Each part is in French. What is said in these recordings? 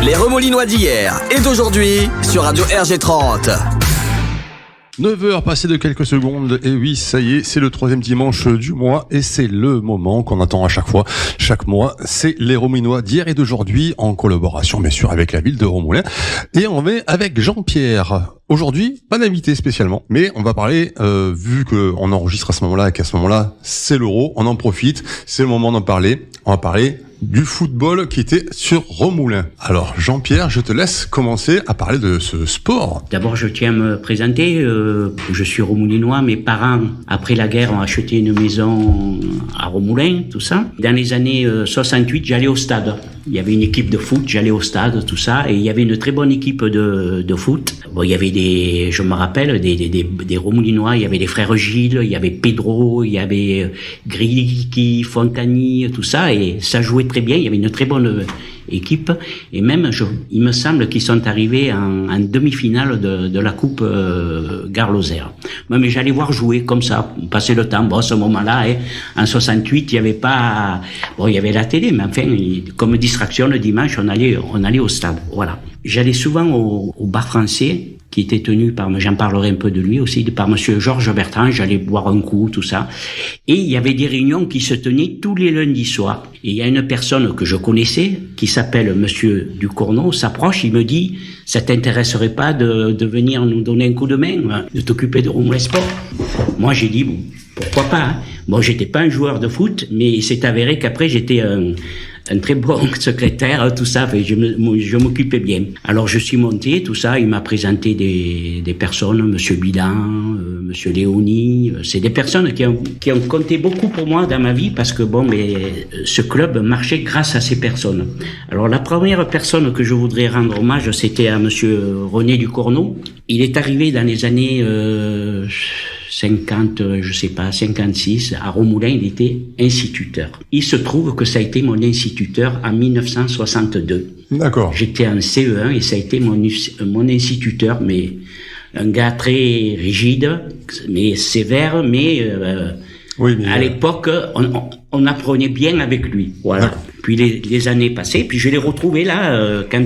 Les Remolinois d'hier et d'aujourd'hui sur Radio RG30. 9h passées de quelques secondes, et oui, ça y est, c'est le 3e dimanche du mois, et c'est le moment qu'on attend à chaque fois. Chaque mois, c'est les Remolinois d'hier et d'aujourd'hui, en collaboration bien sûr avec la ville de Romoulins. Et on va avec Jean-Pierre. Aujourd'hui, pas d'invité spécialement, mais on va parler, vu qu'on enregistre à ce moment-là, et qu'à ce moment-là, c'est l'Euro, on en profite, c'est le moment d'en parler. On va parler du football qui était sur Romoulins. Alors Jean-Pierre, je te laisse commencer à parler de ce sport. D'abord, je tiens à me présenter. Je suis Romoulinois. Mes parents, après la guerre, ont acheté une maison à Romoulins, tout ça. Dans les années 68, j'allais au stade. Il y avait une équipe de foot, j'allais au stade, tout ça. Et il y avait une très bonne équipe de foot. Bon, il y avait je me rappelle, des Romoulinois. Il y avait les frères Gilles, il y avait Pedro, il y avait Grilli, Fontani, tout ça. Et ça jouait très bien. Il y avait une très bonne équipe. Et même, il me semble qu'ils sont arrivés en demi-finale de la Coupe Gare-Lozère. Mais j'allais voir jouer comme ça, passer le temps. Bon, à ce moment-là, en 68, il y avait pas... Bon, il y avait la télé, mais enfin, comme distraction, le dimanche, on allait au stade. Voilà. J'allais souvent au bar français, qui était tenu j'en parlerai un peu de lui aussi, par monsieur Georges Bertrand. J'allais boire un coup, tout ça. Et il y avait des réunions qui se tenaient tous les lundis soirs. Et il y a une personne que je connaissais, qui s'appelle monsieur Ducournau, s'approche, il me dit, ça t'intéresserait pas de venir nous donner un coup de main, de t'occuper de Romoulins Sport? Moi, j'ai dit, bon, pourquoi pas, hein. Bon, j'étais pas un joueur de foot, mais il s'est avéré qu'après, j'étais un très bon secrétaire, tout ça, je m'occupais bien. Alors je suis monté, tout ça, il m'a présenté des personnes, monsieur Bilan, monsieur Léonie, c'est des personnes qui ont compté beaucoup pour moi dans ma vie, parce que ce club marchait grâce à ces personnes. Alors la première personne que je voudrais rendre hommage, c'était à monsieur René Ducournau. Il est arrivé dans les années 56, à Romoulins, il était instituteur. Il se trouve que ça a été mon instituteur en 1962. D'accord. J'étais en CE1 et ça a été mon instituteur, mais un gars très rigide, mais sévère, mais à l'époque, on apprenait bien avec lui. Voilà. D'accord. Puis les années passées, puis je l'ai retrouvé là, quand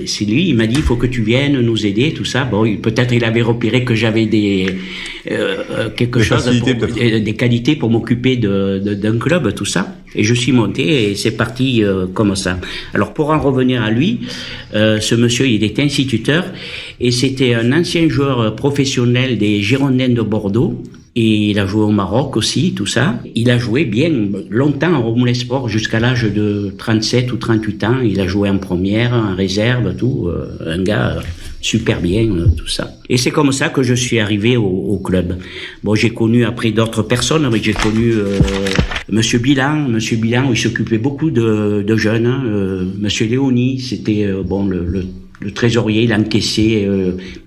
c'est lui, il m'a dit, il faut que tu viennes nous aider, tout ça. Bon, peut-être il avait repéré que j'avais des qualités pour m'occuper d'un club, tout ça. Et je suis monté et c'est parti comme ça. Alors pour en revenir à lui, ce monsieur, il était instituteur et c'était un ancien joueur professionnel des Girondins de Bordeaux. Et il a joué au Maroc aussi, tout ça. Il a joué bien longtemps en Romoulins Sport, jusqu'à l'âge de 37 ou 38 ans. Il a joué en première, en réserve, tout. Un gars super bien, tout ça. Et c'est comme ça que je suis arrivé au club. Bon, j'ai connu après d'autres personnes, mais j'ai connu monsieur Bilan. Monsieur Bilan, il s'occupait beaucoup de jeunes. Monsieur Léonie, c'était le trésorier, il encaissait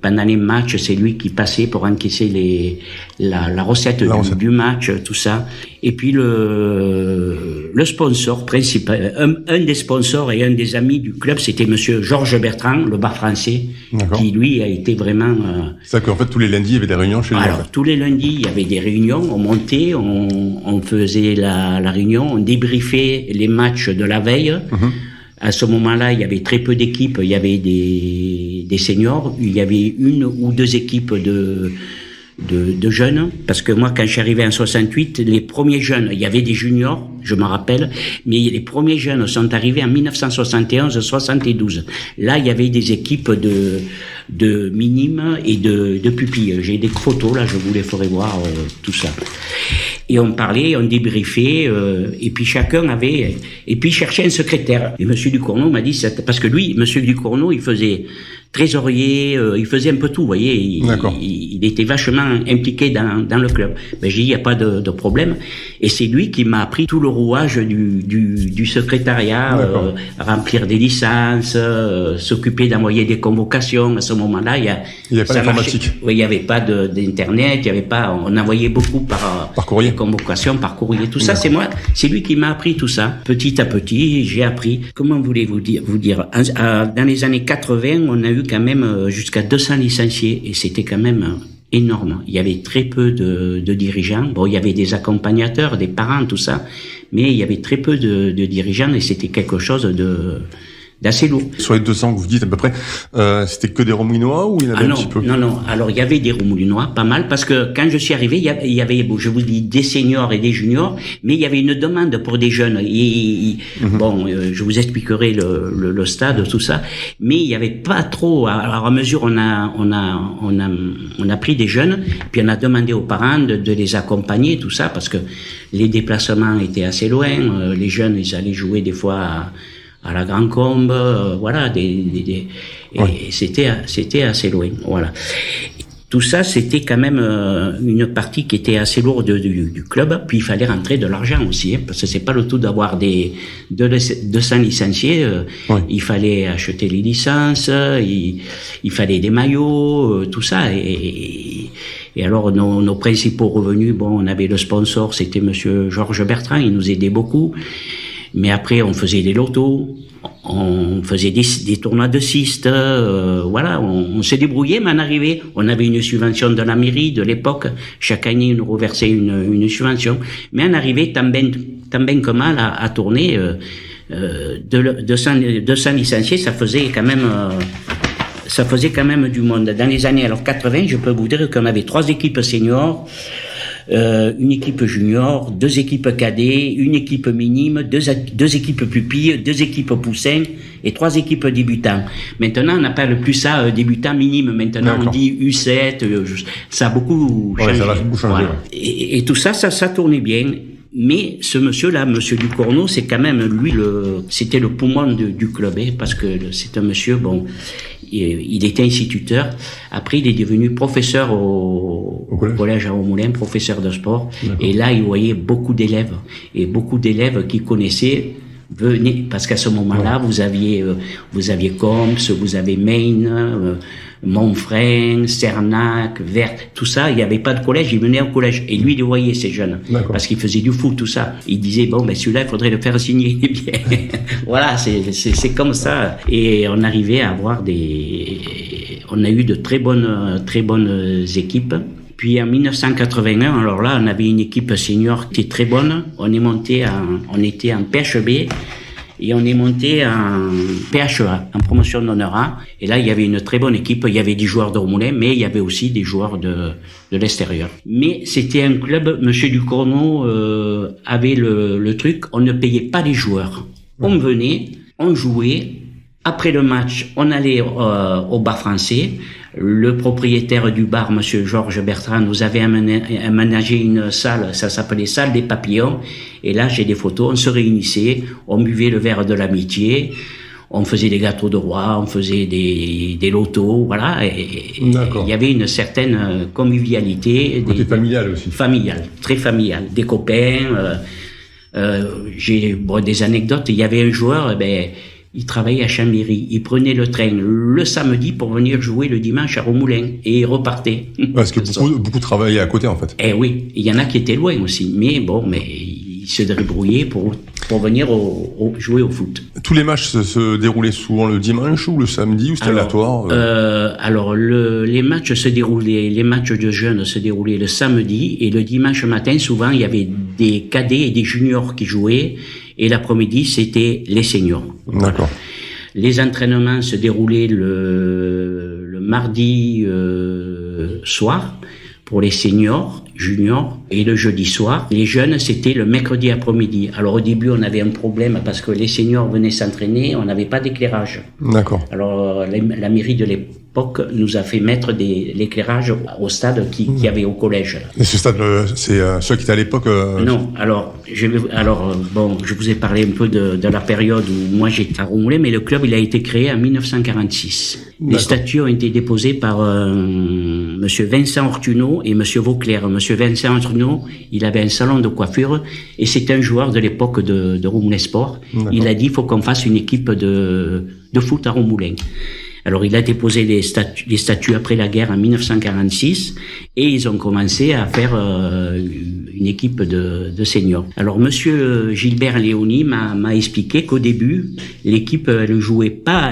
pendant les matchs, c'est lui qui passait pour encaisser la recette du match, tout ça. Et puis le sponsor principal, un des sponsors et un des amis du club, c'était monsieur Georges Bertrand, le bar français, qui lui a été vraiment... C'est-à-dire qu'en fait tous les lundis il y avait des réunions chez lui. Alors tous les lundis il y avait des réunions, on montait, on faisait la réunion, on débriefait les matchs de la veille. Mm-hmm. À ce moment-là, il y avait très peu d'équipes. Il y avait des seniors. Il y avait une ou deux équipes de jeunes. Parce que moi, quand je suis arrivé en 68, les premiers jeunes, il y avait des juniors, je me rappelle, mais les premiers jeunes sont arrivés en 1971-72. Là, il y avait des équipes de minimes et de pupilles. J'ai des photos, là, je vous les ferai voir, tout ça. Et on parlait, on débriefait, et puis chacun avait... Et puis cherchait un secrétaire. Et monsieur Ducournau m'a dit... Parce que lui, monsieur Ducournau, il faisait trésorier, il faisait un peu tout, vous voyez. Il était vachement impliqué dans le club. Ben, j'ai dit, il n'y a pas de problème. Et c'est lui qui m'a appris tout le rouage du secrétariat, remplir des licences, s'occuper d'envoyer des convocations. À ce moment-là, il n'y avait pas d'informatique. Oui, il n'y avait pas d'internet, il y avait pas, on envoyait beaucoup par courrier. Convocation, par courrier. Tout ça, c'est lui qui m'a appris tout ça. Petit à petit, j'ai appris. Comment voulez-vous dire? Dans les années 80, on a eu quand même jusqu'à 200 licenciés et c'était quand même énorme. Il y avait très peu de dirigeants. Bon, il y avait des accompagnateurs, des parents, tout ça, mais il y avait très peu de dirigeants et c'était quelque chose d'assez lourd. Sur les 200 que vous dites à peu près, c'était que des Romoulinois ou il y en avait un petit peu? Non. Alors, il y avait des Romoulinois, pas mal, parce que quand je suis arrivé, il y avait, bon, je vous dis, des seniors et des juniors, mais il y avait une demande pour des jeunes. Bon, je vous expliquerai le stade, tout ça, mais il y avait pas trop. Alors, à mesure, on a pris des jeunes, puis on a demandé aux parents de les accompagner, tout ça, parce que les déplacements étaient assez loin. Les jeunes, ils allaient jouer des fois à la Grand Combe, voilà, et c'était assez loin, voilà. Tout ça, c'était quand même une partie qui était assez lourde du club. Puis il fallait rentrer de l'argent aussi, parce que c'est pas le tout d'avoir 200 licenciés. Il fallait acheter les licences, il fallait des maillots, tout ça. Et alors nos principaux revenus, bon, on avait le sponsor, c'était Monsieur Georges Bertrand, il nous aidait beaucoup. Mais après, on faisait des lotos, on faisait des tournois de cistes, voilà, on se débrouillait, mais on avait une subvention de la mairie de l'époque. Chaque année, ils nous reversaient une subvention. Mais on arrivait tant bien que mal à tourner. 200 licenciés, ça faisait quand même du monde. Dans les années 80, je peux vous dire qu'on avait 3 équipes seniors, une équipe junior, 2 équipes cadets, une équipe minime, 2 équipes pupilles, 2 équipes poussins et 3 équipes débutants. Maintenant, on n'appelle plus ça débutant minime. Maintenant, on dit U7. Ça a beaucoup changé. Ça a beaucoup changé. Voilà. Et tout ça tournait bien. Mais ce monsieur-là, monsieur Ducorneau, c'est quand même lui c'était le poumon du club, parce que c'est un monsieur, bon, il était instituteur. Après, il est devenu professeur au collège à Romoulin, professeur de sport. D'accord. Et là, il voyait beaucoup d'élèves qui connaissaient. Venez, parce qu'à ce moment-là, vous aviez Combes, vous avez Maine, Montfrin, Cernac, Vert, tout ça. Il n'y avait pas de collège, il venait au collège. Et lui, il voyait ces jeunes. D'accord. Parce qu'il faisait du foot, tout ça. Il disait, bon, ben, celui-là, il faudrait le faire signer. Voilà, c'est comme ça. Et on arrivait à avoir on a eu de très bonnes équipes. Puis en 1981, alors là, on avait une équipe senior qui était très bonne. On était en PHB et on est monté en PHA, en promotion d'honneur A. Et là, il y avait une très bonne équipe. Il y avait des joueurs de Romoulin, mais il y avait aussi des joueurs de l'extérieur. Mais c'était un club, Monsieur Ducorneau avait le truc, on ne payait pas les joueurs. On venait, on jouait. Après le match, on allait au bar français. Le propriétaire du bar, Monsieur Georges Bertrand, nous avait aménagé une salle, ça s'appelait salle des papillons. Et là, j'ai des photos, on se réunissait, on buvait le verre de l'amitié, on faisait des gâteaux de roi, on faisait des lotos, voilà. Et il y avait une certaine convivialité. Côté familial aussi. Familial, très familial. Des copains, j'ai des anecdotes. Il y avait un joueur, il travaillait à Chambéry. Il prenait le train le samedi pour venir jouer le dimanche à Romoulin. Et il repartait. Parce que beaucoup travaillaient à côté, en fait. Eh oui. Il y en a qui étaient loin aussi. Mais il se débrouillait pour venir jouer au foot. Tous les matchs se déroulaient souvent le dimanche ou le samedi, ou c'était aléatoire? Alors, les matchs de jeunes se déroulaient le samedi. Et le dimanche matin, souvent, il y avait des cadets et des juniors qui jouaient. Et l'après-midi, c'était les seniors. D'accord. Les entraînements se déroulaient le mardi soir pour les seniors, juniors, et le jeudi soir. Les jeunes, c'était le mercredi après-midi. Alors au début, on avait un problème parce que les seniors venaient s'entraîner, on n'avait pas d'éclairage. D'accord. Alors la mairie de l'époque nous a fait mettre l'éclairage au stade qu'il y avait au collège. Et ce stade, c'est ceux qui étaient à l'époque Non, je vous ai parlé un peu de la période où moi j'étais à Romoulin, mais le club il a été créé en 1946. D'accord. Les statuts ont été déposés par Monsieur Vincent Ortuneau et Monsieur Vauclair. Monsieur Vincent Ortuneau, il avait un salon de coiffure et c'était un joueur de l'époque de Romoulin Sport. D'accord. Il a dit il faut qu'on fasse une équipe de foot à Romoulin. Alors, il a déposé les statuts après la guerre en 1946 et ils ont commencé à faire une équipe de seniors. Alors, Monsieur Gilbert Léoni m'a expliqué qu'au début, l'équipe elle jouait pas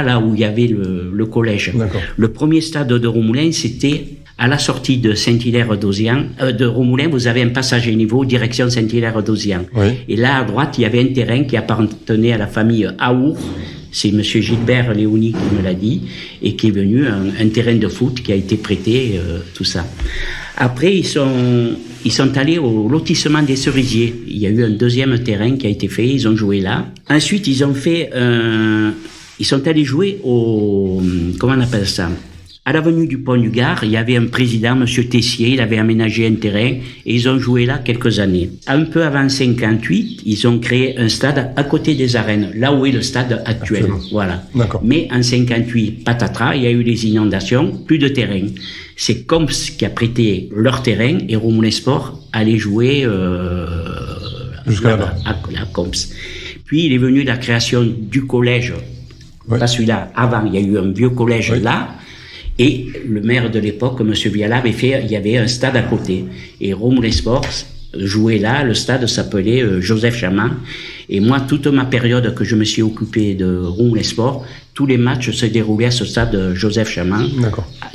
là où il y avait le collège. D'accord. Le premier stade de Romoulin, c'était à la sortie de Saint-Hilaire-d'Ozian, de Romoulin, vous avez un passage à niveau, direction Saint-Hilaire-d'Ozian. Oui. Et là, à droite, il y avait un terrain qui appartenait à la famille Aour, C'est monsieur Gilbert Léoni qui me l'a dit, et qui est venu un terrain de foot qui a été prêté, tout ça. Après, ils sont allés au lotissement des Cerisiers. Il y a eu un deuxième terrain qui a été fait, ils ont joué là. Ensuite, ils sont allés jouer comment on appelle ça? À l'avenue du Pont du Gard, il y avait un président, monsieur Tessier, il avait aménagé un terrain et ils ont joué là quelques années. Un peu avant 58, ils ont créé un stade à côté des arènes, là où est le stade actuel. Absolument. Voilà. D'accord. Mais en 58, patatras, il y a eu les inondations, plus de terrain. C'est Comps qui a prêté leur terrain et Romoulin Sport allait jouer jusqu'à là-bas. À Comps. Puis il est venu la création du collège. Ouais. Pas celui-là. Avant, il y a eu un vieux collège là. Et le maire de l'époque, M. Viala, il y avait un stade à côté. Et Romoulin Sports jouait là, le stade s'appelait Joseph Chaman. Et moi, toute ma période que je me suis occupé de Romoulin Sports, tous les matchs se déroulaient à ce stade Joseph Chaman,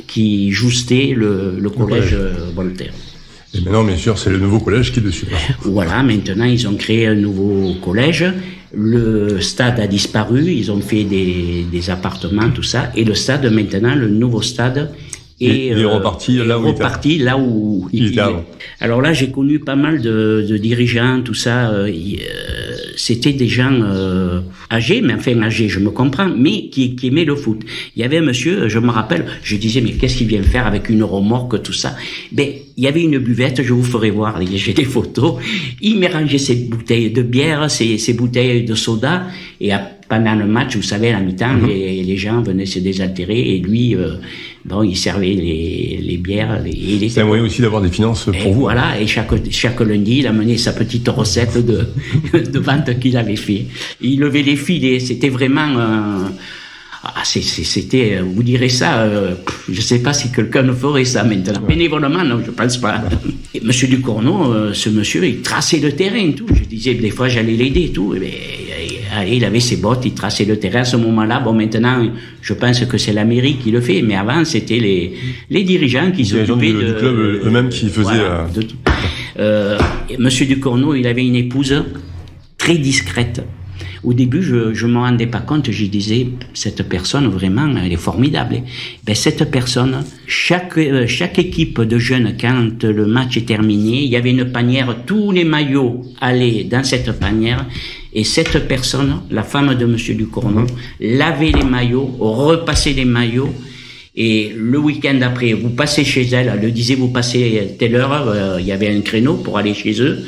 qui joustait le collège Voltaire. Et maintenant, bien sûr, c'est le nouveau collège qui est dessus. Voilà, maintenant, ils ont créé un nouveau collège. Le stade a disparu, ils ont fait des appartements, tout ça. Et le stade, maintenant, le nouveau stade, il est reparti là où il était avant. Alors là, j'ai connu pas mal de dirigeants, tout ça. C'était des gens âgés, mais enfin âgés, je me comprends, mais qui aimaient le foot. Il y avait un monsieur, je me rappelle, je disais, mais qu'est-ce qu'il vient faire avec une remorque, tout ça? Ben, il y avait une buvette, je vous ferai voir, j'ai des photos. Il mélangeait ses bouteilles de bière, ses bouteilles de soda, et pendant le match, vous savez, à la mi-temps, les gens venaient se désaltérer, et lui, il servait les bières. C'est un moyen aussi d'avoir des finances pour vous. Voilà, et chaque lundi, il amenait sa petite recette de vente qu'il avait fait. Il levait les filets, c'était vraiment... c'était, vous direz ça, je sais pas si quelqu'un ne ferait ça maintenant. Ouais. Bénévolement, non, je pense pas. Et monsieur Ducorneau, ce monsieur, il traçait le terrain, tout. Je disais, des fois, j'allais l'aider, tout. Et il avait ses bottes, il traçait le terrain. À ce moment-là, maintenant, je pense que c'est la mairie qui le fait, mais avant, c'était les dirigeants qui s'occupaient du club eux-mêmes qui faisaient... Voilà, monsieur Ducorneau, il avait une épouse très discrète. Au début, je me rendais pas compte, je disais, cette personne, vraiment, elle est formidable. Ben, cette personne, chaque équipe de jeunes, quand le match est terminé, il y avait une panière, tous les maillots allaient dans cette panière, et cette personne, la femme de monsieur Ducorneau, lavait les maillots, repassait les maillots, et le week-end après, vous passez chez elle, elle disait, vous passez telle heure, il y avait un créneau pour aller chez eux.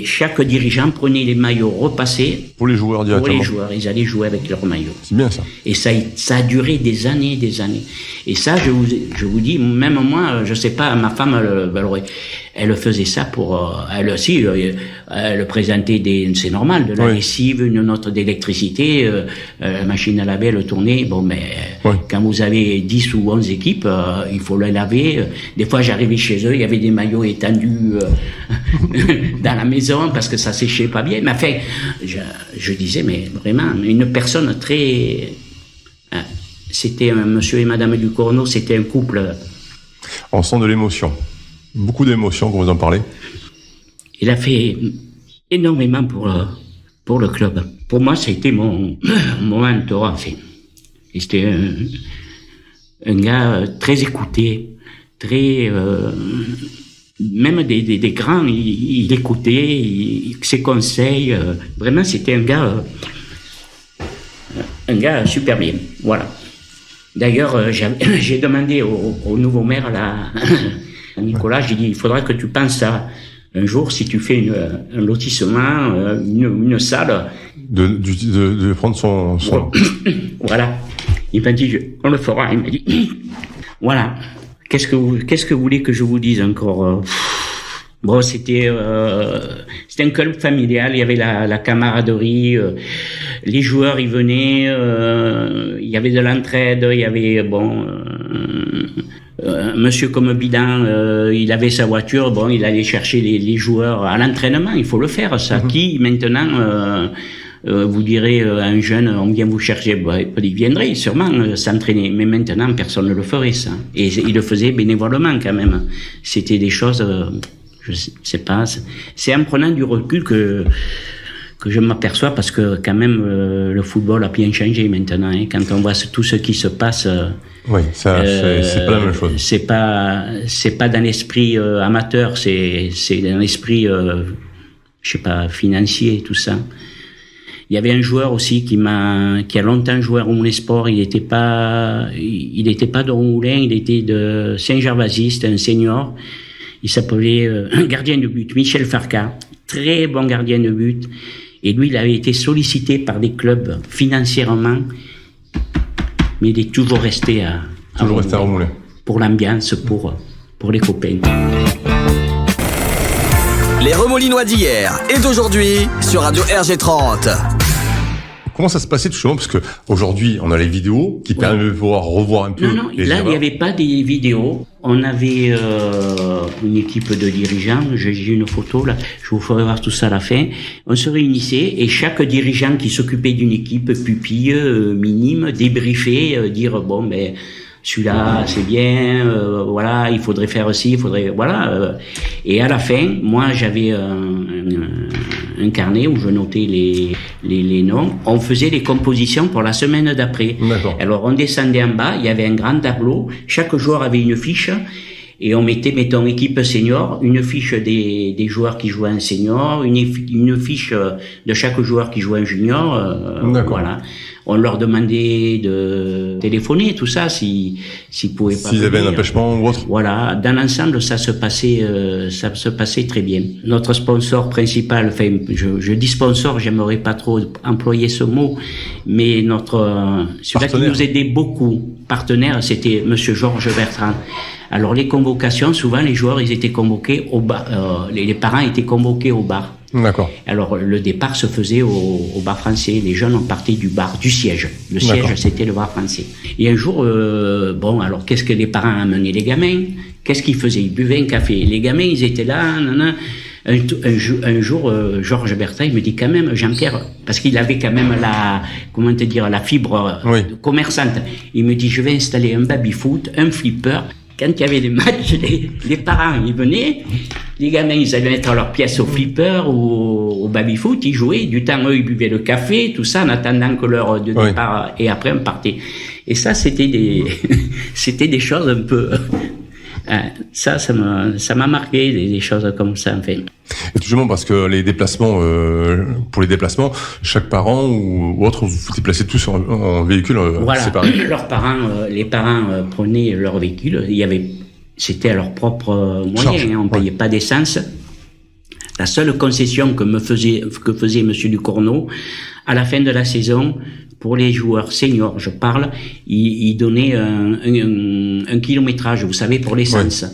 Chaque dirigeant prenait les maillots repassés. Pour les joueurs directement. Pour les joueurs, ils allaient jouer avec leurs maillots. C'est bien ça. Et ça a duré des années. Et ça, je vous dis, même moi, je sais pas, ma femme, elle faisait ça pour, elle aussi, elle présentait c'est normal, de la lessive, une note d'électricité, la machine à laver, elle tournait. Bon, mais quand vous avez 10 ou 11 équipes, il faut les laver. Des fois, j'arrivais chez eux, il y avait des maillots étendus dans la maison parce que ça séchait pas bien. Mais enfin, je disais, mais vraiment, une personne très... C'était un monsieur et madame Ducorneau, c'était un couple. On sent de l'émotion. Beaucoup d'émotions quand vous en parlez. Il a fait énormément pour le club. Pour moi, ça a été mon mentor, en fait. Et c'était un gars très écouté, très... même des grands, il écoutait, ses conseils. Vraiment, c'était un gars super bien. Voilà. D'ailleurs, j'ai demandé au nouveau maire, là, à Nicolas, j'ai dit, il faudra que tu penses à un jour, si tu fais un lotissement, une salle. De prendre son... Voilà. Il m'a dit, on le fera. Il m'a dit, voilà. Qu'est-ce que vous voulez que je vous dise encore? Bon, c'était un club familial, il y avait la camaraderie, les joueurs y venaient, il y avait de l'entraide, il y avait monsieur comme Bidan, il avait sa voiture, il allait chercher les joueurs à l'entraînement, il faut le faire ça. Qui maintenant vous direz à un jeune, on vient vous chercher, il viendrait sûrement s'entraîner, mais maintenant personne ne le ferait ça. Et il le faisait bénévolement quand même. C'était des choses, je sais pas, c'est en prenant du recul que que je m'aperçois, parce que quand même le football a bien changé maintenant. Hein, quand on voit tout ce qui se passe. Oui, ça, c'est pas la même chose. C'est pas dans l'esprit amateur, c'est dans l'esprit, je sais pas, financier, tout ça. Il y avait un joueur aussi qui a longtemps joué à Romoulin Sport. Il était pas de Romoulin, il était de Saint-Gervasy, c'était un senior. Il s'appelait un gardien de but, Michel Farca, très bon gardien de but. Et lui, il avait été sollicité par des clubs financièrement, mais il est toujours resté à Romoulin. Pour l'ambiance, pour les copains. Les Remoulinois d'hier et d'aujourd'hui sur Radio RG30. Comment ça se passait tout simplement? Parce que aujourd'hui, on a les vidéos qui permettent de pouvoir revoir un peu. Non, là, il n'y avait pas des vidéos. On avait une équipe de dirigeants. J'ai une photo là. Je vous ferai voir tout ça à la fin. On se réunissait et chaque dirigeant qui s'occupait d'une équipe pupille, minime, débriefait, dire bon, ben celui-là, c'est bien, voilà, il faudrait faire aussi, voilà. Et à la fin, moi, j'avais un carnet où je notais les noms. On faisait les compositions pour la semaine d'après. D'accord. Alors, on descendait en bas, il y avait un grand tableau. Chaque joueur avait une fiche. Et on mettait, mettons, équipe senior, une fiche des joueurs qui jouaient en senior, une fiche de chaque joueur qui jouait en junior. Voilà. On leur demandait de téléphoner, tout ça, s'ils pouvaient pas. S'ils avaient un empêchement ou autre. Voilà. Dans l'ensemble, ça se passait très bien. Notre sponsor principal, enfin, je dis sponsor, j'aimerais pas trop employer ce mot, mais celui-là qui nous aidait beaucoup, partenaire, c'était Monsieur Georges Bertrand. Alors les convocations, souvent les joueurs ils étaient convoqués au bar, les parents étaient convoqués au bar. D'accord. Alors le départ se faisait au bar français. Les jeunes ont parti du bar, du siège. Le siège c'était le bar français. Et un jour, alors qu'est-ce que les parents amenaient les gamins? Qu'est-ce qu'ils faisaient? Ils buvaient un café. Les gamins ils étaient là, Un jour, Georges Bertrand, il me dit quand même, Jean-Pierre, parce qu'il avait quand même la fibre commerçante. Il me dit, je vais installer un baby-foot, un flipper. Quand il y avait des matchs, les parents, ils venaient, les gamins, ils allaient mettre leur pièce au flipper ou au baby-foot, ils jouaient. Du temps, eux, ils buvaient le café, tout ça, en attendant que l'heure de départ, et après, on partait. Et ça, c'était des choses un peu, ça m'a marqué, des choses comme ça, enfin. Et justement parce que pour les déplacements, chaque parent ou autre, vous déplacez tous en véhicule séparé. Les parents prenaient leur véhicule. C'était à leur propre moyen. On ne payait pas d'essence. La seule concession que faisait Monsieur Ducournau, à la fin de la saison, pour les joueurs seniors, je parle, il donnait un kilométrage, vous savez, pour l'essence.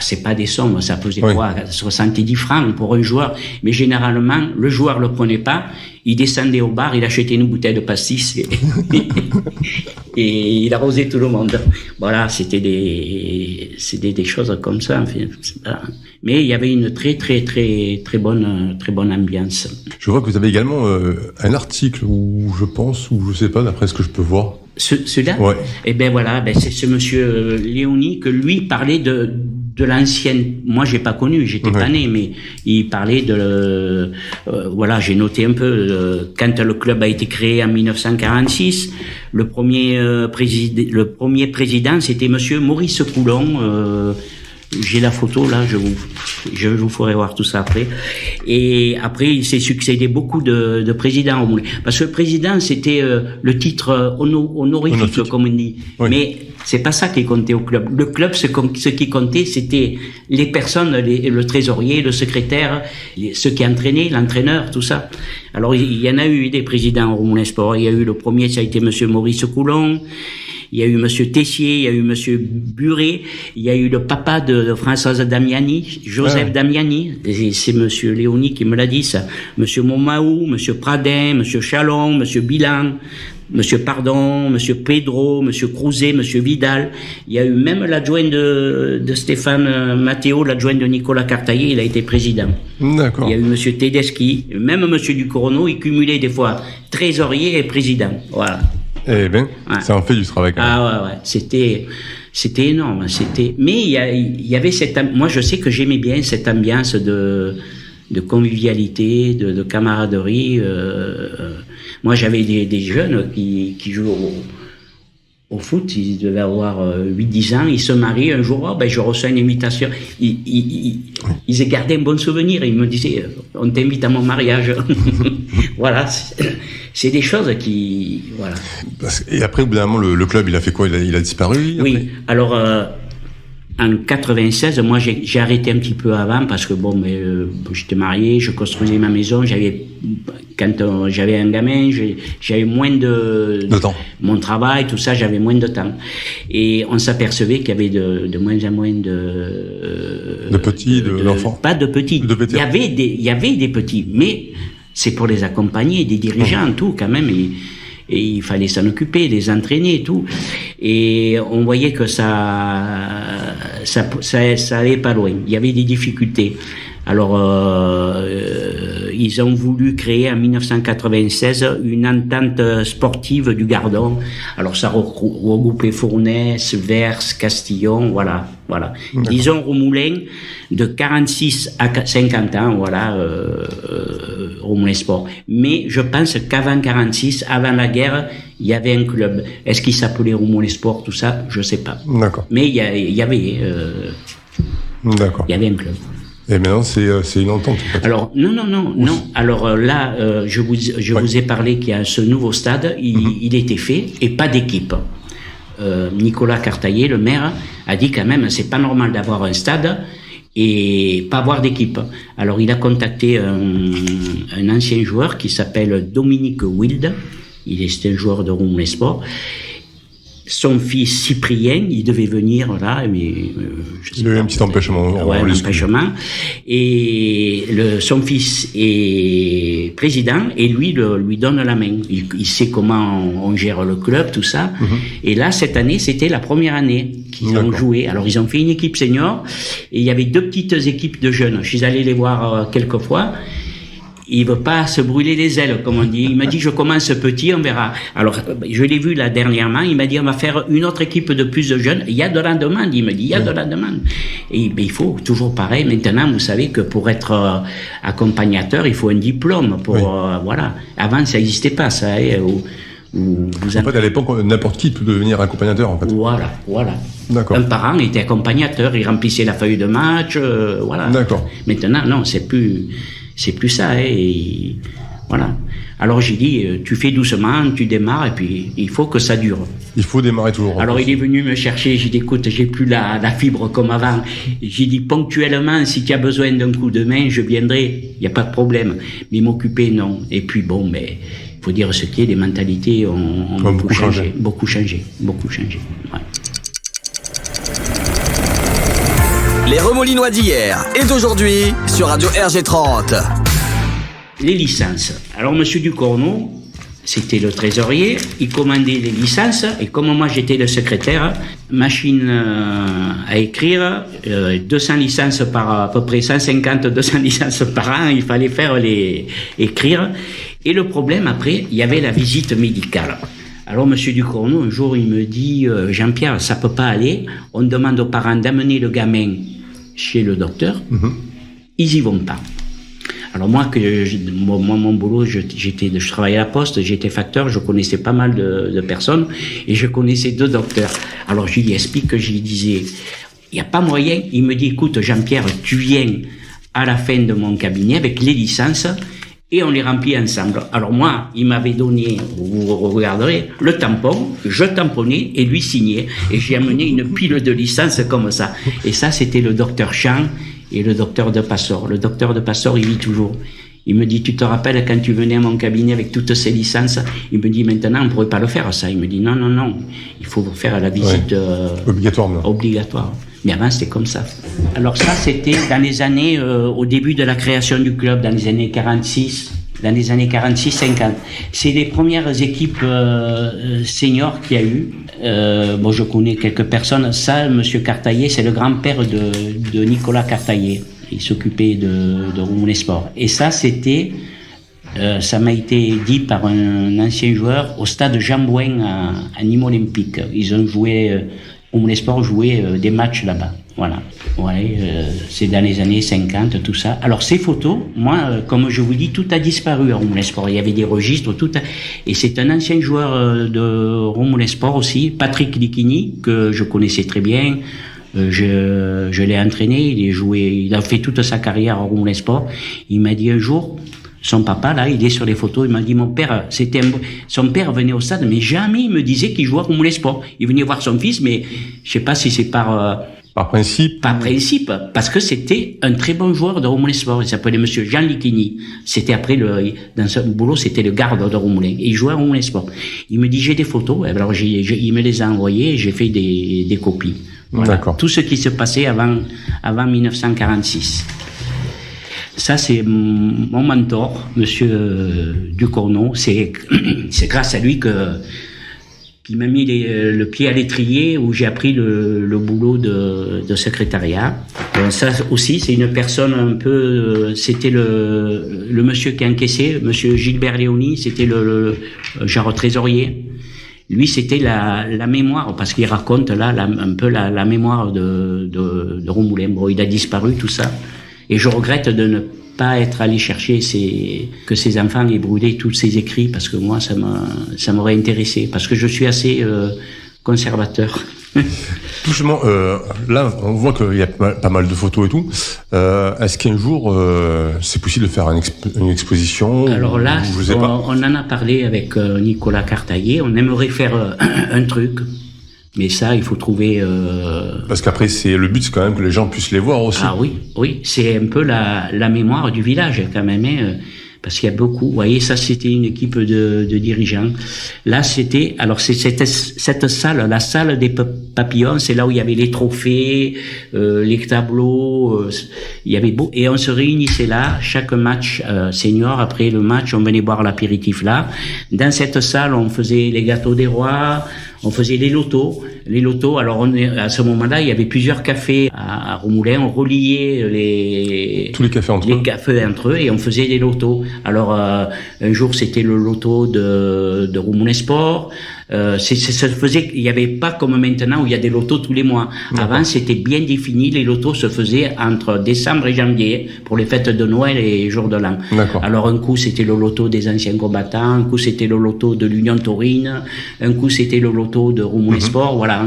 C'est pas des sommes, ça faisait quoi, 70 francs pour un joueur. Mais généralement, le joueur le prenait pas, il descendait au bar, il achetait une bouteille de pastis et il arrosait tout le monde. Voilà, c'était des choses comme ça. Enfin, mais il y avait une très très très très bonne ambiance. Je vois que vous avez également un article où je sais pas, d'après ce que je peux voir. Celui-là? Ouais. Eh ben voilà, c'est ce monsieur Léonie que lui parlait de l'ancienne. Moi, j'ai pas connu, j'étais pas né, mais il parlait j'ai noté un peu quand le club a été créé en 1946. Le premier président, c'était monsieur Maurice Coulon. J'ai la photo là, je vous ferai voir tout ça après. Et après, il s'est succédé beaucoup de présidents au Moulin. Parce que le président, c'était le titre honorifique, comme on dit. Oui. Mais c'est pas ça qui comptait au club. Le club, ce qui comptait, c'était les personnes, le trésorier, le secrétaire, ceux qui entraînaient, l'entraîneur, tout ça. Alors, il y en a eu des présidents au Moulin Sport. Il y a eu le premier, ça a été monsieur Maurice Coulon. Il y a eu monsieur Tessier, il y a eu monsieur Buret, il y a eu le papa de Françoise Damiani, Joseph Damiani, c'est monsieur Léonie qui me l'a dit ça, monsieur Momaou, monsieur Pradin, monsieur Chalon, monsieur Bilan, monsieur Pardon, monsieur Pedro, monsieur Crouzet, monsieur Vidal. Il y a eu même l'adjoint de Stéphane Matteo, l'adjoint de Nicolas Cartaillé, il a été président. D'accord. Il y a eu monsieur Tedeschi, même monsieur Ducournau, il cumulait des fois trésorier et président. Voilà. Eh bien, ça en fait du travail quand même. Ah ouais, c'était énorme, mais il y avait moi je sais que j'aimais bien cette ambiance de de convivialité, de camaraderie. Moi, j'avais des jeunes qui jouent au foot, ils devaient avoir 8-10 ans, ils se marient un jour, je reçois une invitation. Ils gardaient un bon souvenir, ils me disaient, on t'invite à mon mariage. Voilà, c'est des choses qui... Voilà. Et après, au bout d'un moment, le club, il a fait quoi? Il a disparu? Oui, après alors... En 96, moi j'ai arrêté un petit peu avant parce que j'étais marié, je construisais ma maison, quand j'avais un gamin, j'avais moins de temps. Mon travail, tout ça, j'avais moins de temps. Et on s'apercevait qu'il y avait de moins en moins de petits, d'enfants. Pas de petits. Il y avait des petits, mais c'est pour les accompagner, des dirigeants, tout quand même. Et il fallait s'en occuper, les entraîner et tout. Et on voyait que ça allait pas loin. Il y avait des difficultés. Alors, ils ont voulu créer en 1996 une entente sportive du Gardon. Alors, ça regroupait Fournes, Vers, Castillon, voilà. Disons Romoulin, de 46 à 50 ans, voilà, Romoulin Sport. Mais je pense qu'avant 46, avant la guerre, il y avait un club. Est-ce qu'il s'appelait Romoulin Sport, tout ça? Je sais pas. D'accord. Mais il y avait un club. Et maintenant, c'est une entente. Alors, non. Alors là, je vous ai parlé qu'il y a ce nouveau stade, il était fait, et pas d'équipe. Nicolas Cartaillet, le maire, a dit quand même, c'est pas normal d'avoir un stade et pas avoir d'équipe. Alors, il a contacté un ancien joueur qui s'appelle Dominique Wild. C'était un joueur de Romoulin Sport. Son fils Cyprien, il devait venir là, mais il a eu un petit empêchement. Un empêchement. Et son fils est président et lui donne la main. Il sait comment on gère le club, tout ça. Et là, cette année, c'était la première année qu'ils ont joué. Alors, ils ont fait une équipe senior et il y avait 2 petites équipes de jeunes. Je suis allé les voir quelques fois. Il veut pas se brûler les ailes, comme on dit. Il m'a dit, je commence petit, on verra. Alors, je l'ai vu là dernièrement, il m'a dit, on va faire une autre équipe de plus de jeunes. Il y a de la demande, il me dit, il y a de la demande. Et il faut toujours pareil. Maintenant, vous savez que pour être accompagnateur, il faut un diplôme voilà. Avant, ça n'existait pas, ça. En fait, à l'époque, n'importe qui peut devenir accompagnateur, en fait. Voilà. D'accord. Un parent était accompagnateur, il remplissait la feuille de match, voilà. D'accord. Maintenant, non, c'est plus ça, et voilà. Alors j'ai dit, tu fais doucement, tu démarres, et puis il faut que ça dure. Il faut démarrer toujours. Alors il est venu me chercher, j'ai dit, écoute, j'ai plus la fibre comme avant. J'ai dit, ponctuellement, si tu as besoin d'un coup de main, je viendrai, il n'y a pas de problème. Mais m'occuper, non. Et puis bon, mais il faut dire ce qui est, les mentalités ont beaucoup changé. Beaucoup changé. Ouais. Les Remoulinois d'hier et d'aujourd'hui sur Radio RG30. Les licences. Alors, monsieur Ducorneau, c'était le trésorier, il commandait les licences, et comme moi j'étais le secrétaire, machine à écrire, 200 licences à peu près 150-200 licences par an, il fallait écrire. Et le problème, après, il y avait la visite médicale. Alors, monsieur Ducorneau, un jour, il me dit, Jean-Pierre, ça peut pas aller, on demande aux parents d'amener le gamin chez le docteur, ils y vont pas. Alors moi, mon boulot, je travaillais à la poste, j'étais facteur, je connaissais pas mal de personnes, et je connaissais 2 docteurs. Alors je lui explique, je lui disais, il n'y a pas moyen. Il me dit, écoute Jean-Pierre, tu viens à la fin de mon cabinet avec les licences, et on les remplit ensemble. Alors moi, il m'avait donné, vous regarderez, le tampon, je tamponnais et lui signait. Et j'ai amené une pile de licences comme ça. Et ça, c'était le docteur Champ et le docteur de Passor. Le docteur de Passor, il vit toujours. Il me dit, tu te rappelles quand tu venais à mon cabinet avec toutes ces licences? Il me dit, maintenant, on ne pourrait pas le faire, ça. Il me dit, non, il faut faire la visite obligatoire. Mais avant, c'était comme ça. Alors ça, c'était dans les années, au début de la création du club, dans les années 46, 50. C'est les premières équipes seniors qu'il y a eu. Je connais quelques personnes. Ça, monsieur Cartaillet, c'est le grand-père de Nicolas Cartaillet. Il s'occupait de Romoulin Sport. Et ça, c'était... ça m'a été dit par un ancien joueur au stade Jean Bouin à Nîmes Olympique. Ils ont joué... Romoulin Sport jouait des matchs là-bas. Voilà. Ouais, c'est dans les années 50, tout ça. Alors, ces photos, moi, comme je vous dis, tout a disparu à Romoulin Sport. Il y avait des registres, et c'est un ancien joueur de Romoulin Sport aussi, Patrick Lichini, que je connaissais très bien. Je l'ai entraîné, il a fait toute sa carrière à Romoulin Sport. Il m'a dit un jour, son papa, là, il est sur les photos, il m'a dit, mon père, son père venait au stade, mais jamais il me disait qu'il jouait à Romoulin Sport. Il venait voir son fils, mais je sais pas si c'est par principe. Par principe, parce que c'était un très bon joueur de Romoulin Sport. Il s'appelait monsieur Jean Lichini. C'était après dans son boulot, c'était le garde de Romoulin. Et il jouait à Romoulin Sport. Il me dit, j'ai des photos. Alors, il me les a envoyées et j'ai fait des copies. Voilà. D'accord. Tout ce qui se passait avant 1946. Ça, c'est mon mentor, monsieur Ducournau. C'est grâce à lui qu'il m'a mis le pied à l'étrier où j'ai appris le boulot de secrétariat. Ça aussi, c'est une personne un peu, c'était le monsieur qui encaissait, monsieur Gilbert Léoni, c'était le genre trésorier. Lui, c'était la mémoire, parce qu'il raconte là un peu la mémoire de Romoulin. Bon, il a disparu, tout ça. Et je regrette de ne pas être allé chercher que ses enfants aient brûlé tous ses écrits, parce que moi, ça m'aurait intéressé, parce que je suis assez conservateur. Justement, là, on voit qu'il y a pas mal de photos et tout. Est-ce qu'un jour, c'est possible de faire une exposition? Alors là, on en a parlé avec Nicolas Cartaillet. On aimerait faire un truc. Mais ça, il faut trouver... Parce qu'après, le but, c'est quand même que les gens puissent les voir aussi. Ah oui, c'est un peu la mémoire du village, quand même, hein, parce qu'il y a beaucoup... Vous voyez, ça, c'était une équipe de dirigeants. Là, c'était... Alors, c'était cette salle, la salle des papillons, c'est là où il y avait les trophées, les tableaux, il y avait beau... Et on se réunissait là, chaque match senior, après le match, on venait boire l'apéritif là. Dans cette salle, on faisait les gâteaux des rois... On faisait les lotos. Alors à ce moment-là, il y avait plusieurs cafés à Romoulin. On reliait tous les cafés entre eux et on faisait des lotos. Alors un jour, c'était le loto de Romoulin Sport. Ça se faisait, il n'y avait pas comme maintenant où il y a des lotos tous les mois. D'accord. Avant, c'était bien défini. Les lotos se faisaient entre décembre et janvier pour les fêtes de Noël et jour de l'an. D'accord. Alors un coup, c'était le loto des anciens combattants. Un coup, c'était le loto de l'Union Taurine. Un coup, c'était le loto de Romoulin Sport. Voilà.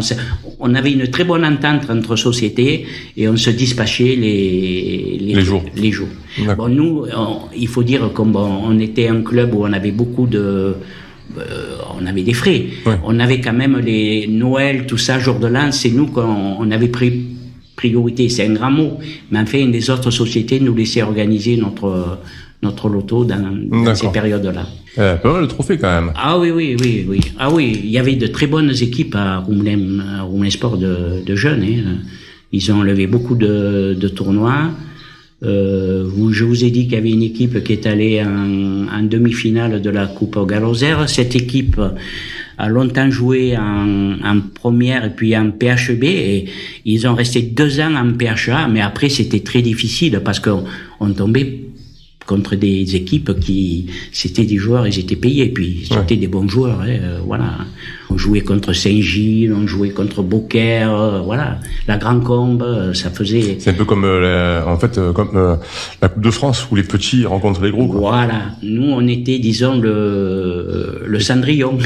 On avait une très bonne entente entre sociétés et on se dispatchait les jours. Bon, nous, il faut dire comme on était un club où on avait beaucoup on avait des frais. Ouais. On avait quand même les Noël, tout ça, jour de l'an, c'est nous qu'on avait pris priorité. C'est un grand mot. Mais enfin, les autres sociétés nous laissaient organiser notre loto dans ces périodes-là. Pas mal de trophées quand même. Ah oui. Ah oui, il y avait de très bonnes équipes à Romoulin Sport de jeunes. Hein. Ils ont enlevé beaucoup de tournois. Je vous ai dit qu'il y avait une équipe qui est allée en demi-finale de la Coupe Galloser. Cette équipe a longtemps joué en première et puis en PHB et ils ont resté 2 ans en PHA, mais après c'était très difficile parce qu'on tombait contre des équipes c'était des joueurs, ils étaient payés, puis c'était des bons joueurs, voilà. On jouait contre Saint-Gilles, on jouait contre Beaucaire, voilà. La Grande Combe, ça faisait... C'est un peu comme, comme la Coupe de France où les petits rencontrent les gros, quoi. Voilà. Nous, on était, disons, le Cendrillon.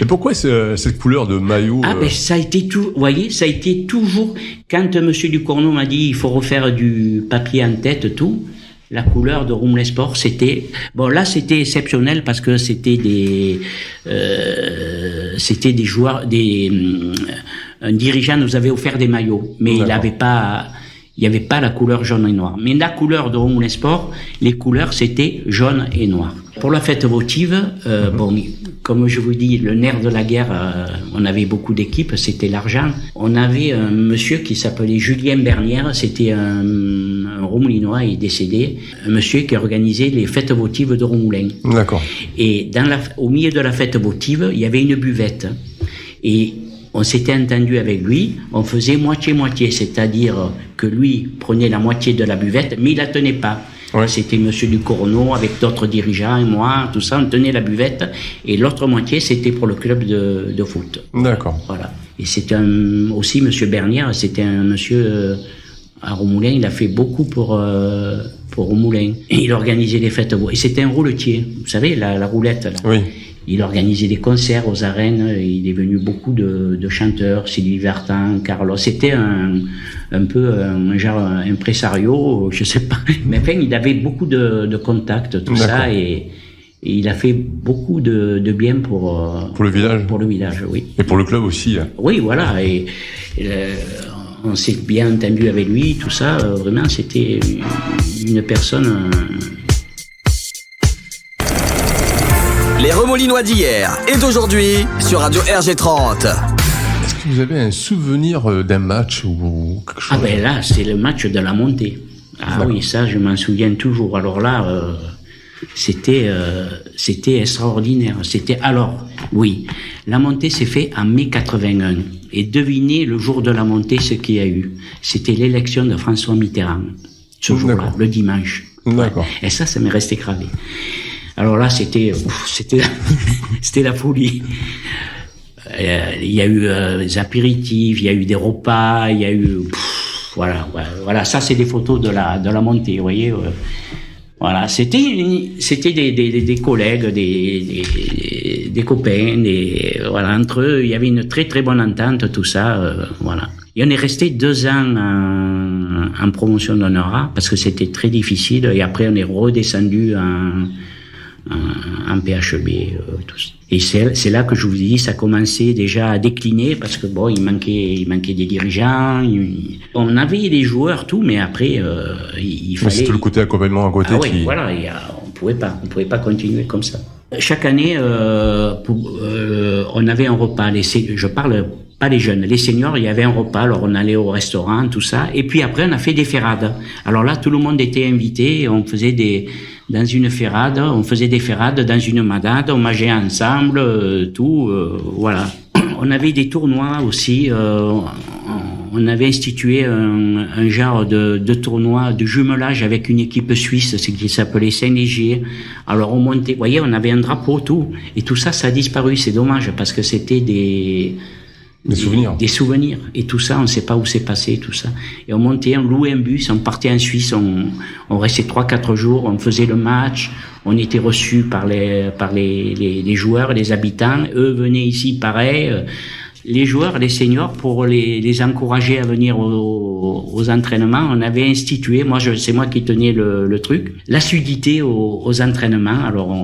Et pourquoi cette couleur de maillot? Ça a été vous voyez, ça a été toujours, quand monsieur Ducournau m'a dit, il faut refaire du papier en tête, tout, la couleur de Romoulin Sport, c'était, là, c'était exceptionnel parce que c'était des joueurs, un dirigeant nous avait offert des maillots, mais il n'y avait pas la couleur jaune et noire. Mais la couleur de Romoulin Sport, les couleurs, c'était jaune et noir. Pour la fête votive, comme je vous dis, le nerf de la guerre, on avait beaucoup d'équipes, c'était l'argent. On avait un monsieur qui s'appelait Julien Bernière, c'était un Romoulinois, il est décédé, un monsieur qui organisait les fêtes votives de Romoulin. D'accord. Et au milieu de la fête votive, il y avait une buvette. Et on s'était entendu avec lui, on faisait moitié-moitié, c'est-à-dire que lui prenait la moitié de la buvette, mais il la tenait pas. Ouais. C'était Monsieur Ducournau avec d'autres dirigeants et moi, tout ça, on tenait la buvette. Et l'autre moitié, c'était pour le club de foot. D'accord. Voilà. Et c'était aussi Monsieur Bernière, c'était un monsieur à Romoulin, il a fait beaucoup pour Romoulin. Et il organisait des fêtes. Et c'était un rouletier, vous savez, la roulette. Là. Oui. Il organisait des concerts aux arènes, il est venu beaucoup de chanteurs, Sylvie Vartan, Carlos. C'était un peu un genre impresario, je sais pas. Mais enfin, il avait beaucoup de contacts, tout ça, et il a fait beaucoup de bien pour le village. Pour le village, oui. Et pour le club aussi. Hein. Oui, voilà. Et on s'est bien entendu avec lui, tout ça. Vraiment, c'était une personne. Les Remolinois d'hier et d'aujourd'hui sur Radio RG30. Est-ce que vous avez un souvenir d'un match ou quelque chose? Ah ben là, c'est le match de la montée. Ah d'accord. Oui, ça, je m'en souviens toujours. Alors là, c'était extraordinaire. Oui, la montée s'est faite en mai 81. Et devinez le jour de la montée ce qu'il y a eu. C'était l'élection de François Mitterrand. Ce jour-là, le dimanche. D'accord. Et ça m'est resté gravé. Alors là, c'était la folie. Il y a eu des apéritifs, il y a eu des repas, il y a eu voilà. Ça, c'est des photos de la montée, vous voyez. Voilà, c'était des collègues, des copains, voilà, entre eux, il y avait une très très bonne entente, tout ça, voilà. Et on est resté 2 ans en promotion d'honneur A parce que c'était très difficile. Et après, on est redescendu en PHB, tout ça. Et c'est là que je vous dis, ça commençait déjà à décliner parce que bon, il manquait des dirigeants. On avait des joueurs, tout, mais après, il fallait. C'était le côté accompagnement à côté. Ah oui, voilà, on pouvait pas continuer comme ça. Chaque année, on avait un repas. Je parle pas les jeunes, les seniors, il y avait un repas, alors on allait au restaurant, tout ça. Et puis après, on a fait des ferrades. Alors là, tout le monde était invité, on faisait des ferrades dans une madade, on mangeait ensemble, voilà. On avait des tournois aussi, on avait institué un genre de tournoi de jumelage avec une équipe suisse, ce qui s'appelait Saint-Légier. Alors on montait, vous voyez, on avait un drapeau, tout. Et tout ça, ça a disparu, c'est dommage, parce que c'était des souvenirs. Des souvenirs. Et tout ça, on ne sait pas où c'est passé, tout ça. Et on montait, on louait un bus, on partait en Suisse, on restait 3-4 jours, on faisait le match, on était reçus par les joueurs, les habitants. Eux venaient ici, pareil. Les joueurs, les seniors, pour les encourager à venir aux entraînements, on avait institué, c'est moi qui tenais le truc, l'assiduité aux entraînements. Alors,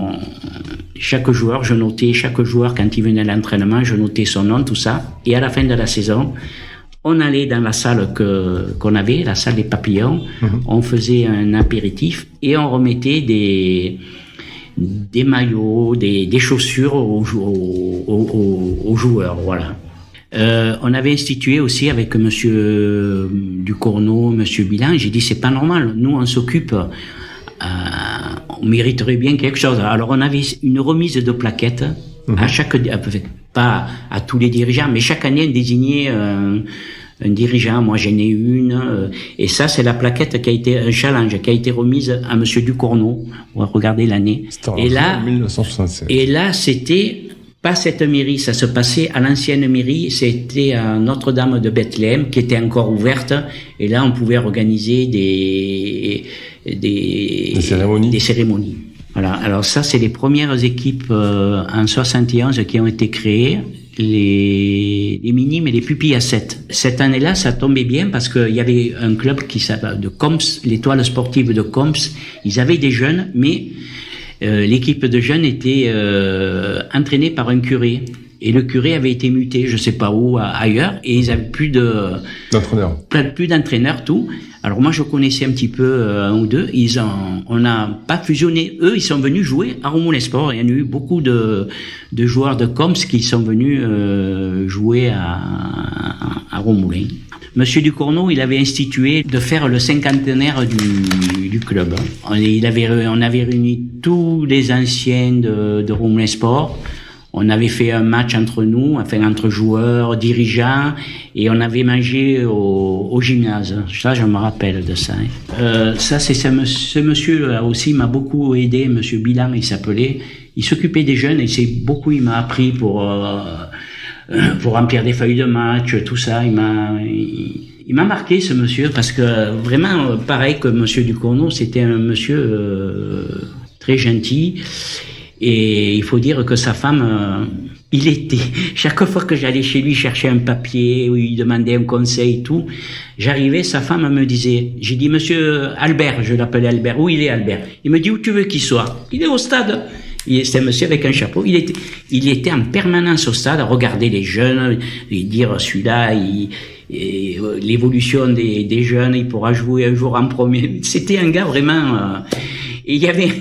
chaque joueur quand il venait à l'entraînement, je notais son nom, tout ça. Et à la fin de la saison, on allait dans la salle qu'on avait, la salle des papillons, on faisait un apéritif et on remettait des maillots, des chaussures aux joueurs, voilà. On avait institué aussi avec Monsieur Ducournau, Monsieur Bilan, j'ai dit c'est pas normal, nous on s'occupe, on mériterait bien quelque chose. Alors on avait une remise de plaquettes à pas à tous les dirigeants, mais chaque année on désignait un dirigeant. Moi j'en ai une, et ça c'est la plaquette qui a été un challenge, qui a été remise à Monsieur Ducournau. On va regarder l'année. Et là, 1967. Et là c'était pas cette mairie, ça se passait à l'ancienne mairie, c'était à Notre-Dame de Bethléem qui était encore ouverte, et là on pouvait organiser des cérémonies. Voilà. Alors ça, c'est les premières équipes en 71 qui ont été créées, les minimes et les pupilles à 7. Cette année-là, ça tombait bien parce qu'il y avait un club qui s'appelle de Comps, l'étoile sportive de Comps. Ils avaient des jeunes, mais l'équipe de jeunes était entraînée par un curé. Et le curé avait été muté, je sais pas où, ailleurs, et ils avaient plus d'entraîneurs, tout. Alors moi, je connaissais un petit peu un ou deux. On n'a pas fusionné. Eux, ils sont venus jouer à Romoulin Sport. Il y en a eu beaucoup de joueurs de Comps qui sont venus jouer à Romoulin. Monsieur Ducournau, il avait institué de faire le cinquantenaire du club. On avait réuni tous les anciens de Romoulin Sport. On avait fait un match entre nous, enfin entre joueurs, dirigeants, et on avait mangé au gymnase. Ça, je me rappelle de ça. Ça, c'est ce monsieur là aussi m'a beaucoup aidé, monsieur Bilan, il s'appelait. Il s'occupait des jeunes et il m'a appris pour remplir des feuilles de match, tout ça. Il m'a marqué, ce monsieur, parce que vraiment, pareil que monsieur Ducournau, c'était un monsieur très gentil. Et il faut dire que sa femme, chaque fois que j'allais chez lui chercher un papier, ou lui demander un conseil et tout, j'arrivais, sa femme me disait, j'ai dit, monsieur Albert, je l'appelais Albert, où il est Albert? Il me dit, où tu veux qu'il soit? Il est au stade. C'est un monsieur avec un chapeau. Il était en permanence au stade à regarder les jeunes, et dire celui-là, l'évolution des jeunes, il pourra jouer un jour en premier. C'était un gars vraiment. Et il y avait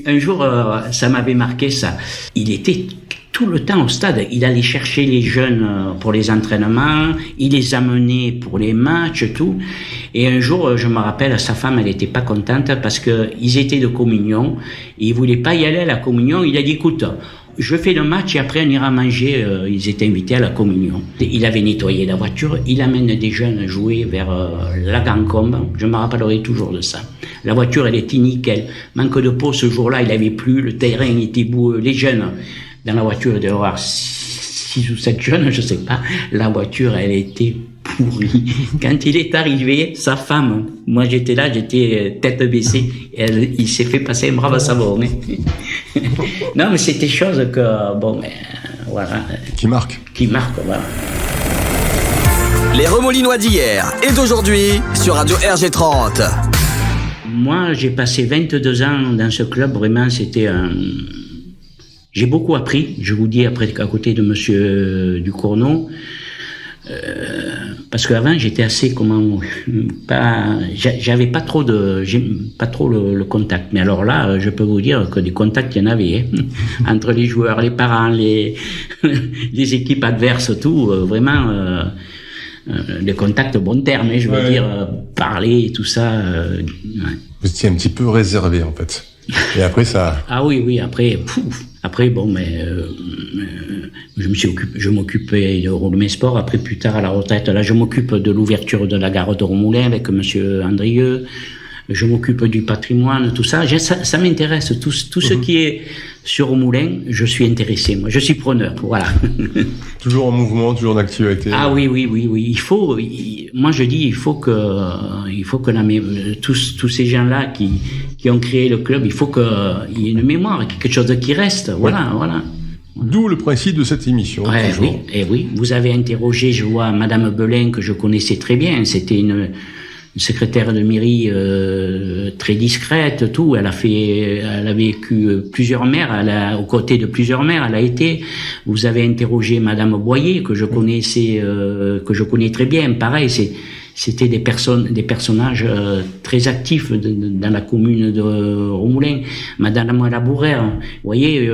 un jour, ça m'avait marqué ça. Il était tout le temps au stade. Il allait chercher les jeunes pour les entraînements, il les amenait pour les matchs, tout. Et un jour, je me rappelle, sa femme, elle était pas contente parce que ils étaient de communion et il voulait pas y aller à la communion. Il a dit, écoute, je fais le match et après on ira manger. Ils étaient invités à la communion. Il avait nettoyé la voiture. Il amène des jeunes jouer vers la Gancombe. Je me rappellerai toujours de ça. La voiture, elle était nickel. Manque de peau, ce jour-là, il avait plu. Le terrain était boueux. Les jeunes, dans la voiture, il devait y avoir 6 ou 7 jeunes, je sais pas. La voiture, elle était pourrie. Quand il est arrivé, sa femme, moi j'étais là, j'étais tête baissée, il s'est fait passer un brave savon. Non, mais c'était chose que, bon, mais, voilà. Qui marque, voilà. Les Remolinois d'hier et d'aujourd'hui sur Radio RG30. Moi, j'ai passé 22 ans dans ce club, vraiment, c'était j'ai beaucoup appris, je vous dis, après, à côté de monsieur Ducournau, parce qu'avant, j'étais assez, j'avais pas trop le contact. Mais alors là, je peux vous dire que des contacts, il y en avait, hein, entre les joueurs, les parents, les équipes adverses, tout, vraiment, des contacts bon terme, hein, je veux dire, parler et tout ça. Ouais. Vous étiez un petit peu réservé, en fait. Et après, ça... Ah oui, après, bon, mais je m'occupais de mes sports. Après, plus tard, à la retraite, là, je m'occupe de l'ouverture de la gare de Romoulin avec monsieur Andrieux. Je m'occupe du patrimoine, tout ça. Ça m'intéresse. Tout ce qui est sur Romoulin, je suis intéressé. Moi, je suis preneur. Voilà. Toujours en mouvement, toujours en activité. Ah oui. Moi, je dis, il faut que tous ces gens-là qui ont créé le club, il faut qu'il y ait une mémoire, quelque chose qui reste. Voilà. D'où le principe de cette émission. Oui. Vous avez interrogé, je vois, Madame Belin, que je connaissais très bien. C'était une secrétaire de mairie très discrète, tout. Elle a vécu plusieurs maires, aux côtés de plusieurs maires. Elle a été. Vous avez interrogé Madame Boyer, que je connais très bien. Pareil, c'était des personnages très actifs dans la commune de Romoulin. Madame Labourère, vous voyez,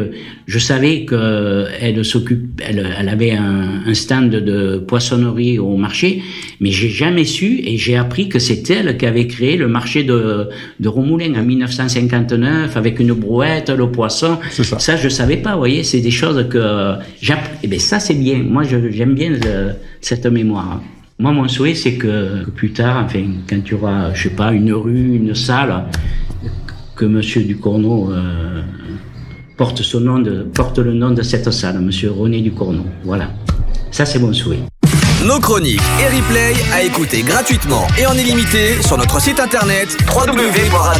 je savais que elle avait un stand de poissonnerie au marché, mais j'ai jamais su et j'ai appris que c'est elle qui avait créé le marché de Romoulin en 1959 avec une brouette, le poisson. C'est ça. Ça, je savais pas, vous voyez, c'est des choses que eh ben ça c'est bien. Moi, j'aime bien cette mémoire. Moi, mon souhait, c'est que plus tard, enfin, quand il y aura, je sais pas, une rue, une salle, que monsieur Ducournau porte le nom de cette salle, monsieur René Ducournau. Voilà. Ça, c'est mon souhait. Nos chroniques et replays à écouter gratuitement et en illimité sur notre site internet www.radio